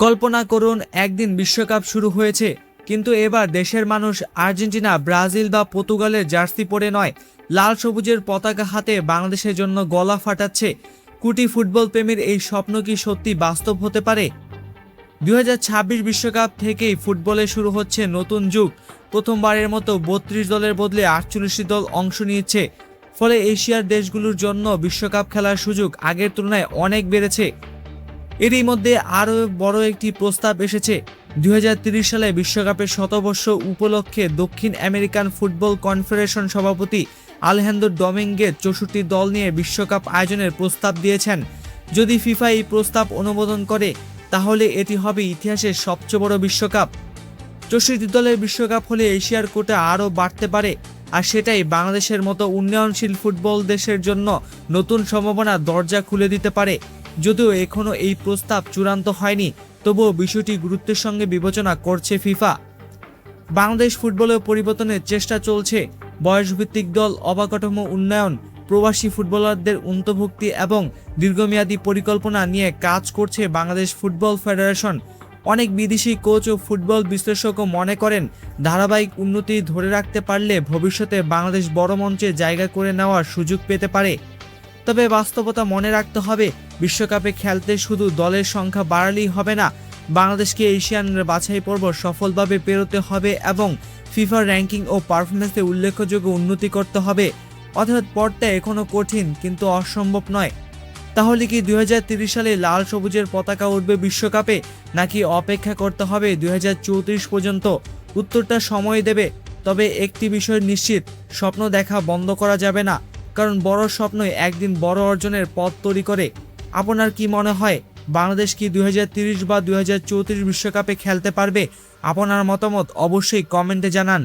কল্পনা করুন, একদিন বিশ্বকাপ শুরু হয়েছে, কিন্তু এবার দেশের মানুষ আর্জেন্টিনা, ব্রাজিল বা পর্তুগালের জার্সি পরে নয়, লাল সবুজের পতাকা হাতে বাংলাদেশের জন্য গলা ফাটাচ্ছে। কোটি ফুটবল প্রেমীর এই স্বপ্ন কি সত্যি বাস্তব হতে পারে? 2026 বিশ্বকাপ থেকেই ফুটবলে শুরু হচ্ছে নতুন যুগ। প্রথমবারের মতো 32 দলের বদলে 48 দল অংশ নিচ্ছে। ফলে এশিয়ার দেশগুলোর জন্য বিশ্বকাপ খেলার সুযোগ আগের তুলনায় অনেক বেড়েছে। এরই মধ্যে আরও বড় একটি প্রস্তাব এসেছে। 2030 সালে বিশ্বকাপের শতবর্ষ উপলক্ষে দক্ষিণ আমেরিকান ফুটবল কনফেডারেশন সভাপতি আলেহান্দ্রো ডমিঙ্গেজ 64 দল নিয়ে বিশ্বকাপ আয়োজনের প্রস্তাব দিয়েছেন। যদি ফিফা এই প্রস্তাব অনুমোদন করে, তাহলে এটি হবে ইতিহাসের সবচেয়ে বড় বিশ্বকাপ। 64 দলের বিশ্বকাপ হলে এশিয়ার কোটা আরও বাড়তে পারে, আর সেটাই বাংলাদেশের মতো উন্নয়নশীল ফুটবল দেশের জন্য নতুন সম্ভাবনা দরজা খুলে দিতে পারে। যদিও এখনও এই প্রস্তাব চূড়ান্ত হয়নি, তবুও বিষয়টি গুরুত্বের সঙ্গে বিবেচনা করছে ফিফা। বাংলাদেশ ফুটবলের পরিবর্তনের চেষ্টা চলছে। বয়সভিত্তিক দল, অবকাঠামো উন্নয়ন, প্রবাসী ফুটবলারদের অন্তর্ভুক্তি এবং দীর্ঘমেয়াদী পরিকল্পনা নিয়ে কাজ করছে বাংলাদেশ ফুটবল ফেডারেশন। অনেক বিদেশি কোচ ও ফুটবল বিশ্লেষকও মনে করেন, ধারাবাহিক উন্নতি ধরে রাখতে পারলে ভবিষ্যতে বাংলাদেশ বড় মঞ্চে জায়গা করে নেওয়ার সুযোগ পেতে পারে। তবে বাস্তবতা মনে রাখতে হবে, বিশ্বকাপে খেলতে শুধু দলের সংখ্যা বাড়ালেই হবে না। বাংলাদেশকে এশিয়ান বাছাই পর্ব সফলভাবে পেরোতে হবে এবং ফিফার র্যাঙ্কিং ও পারফরমেন্সে উল্লেখযোগ্য উন্নতি করতে হবে। অর্থাৎ পথটা এখনও কঠিন, কিন্তু অসম্ভব নয়। তাহলে কি 2030 সালে লাল সবুজের পতাকা উঠবে বিশ্বকাপে, নাকি অপেক্ষা করতে হবে 2034 পর্যন্ত? উত্তরটা সময় দেবে। তবে একটি বিষয় নিশ্চিত, স্বপ্ন দেখা বন্ধ করা যাবে না, কারণ বড় স্বপ্নই একদিন বড় অর্জনের পথ তৈরি করে। আপনার কি মনে হয়, বাংলাদেশ কি 2030 বা 2034 বিশ্বকাপে খেলতে পারবে? আপনার মতামত অবশ্যই কমেন্টে জানান।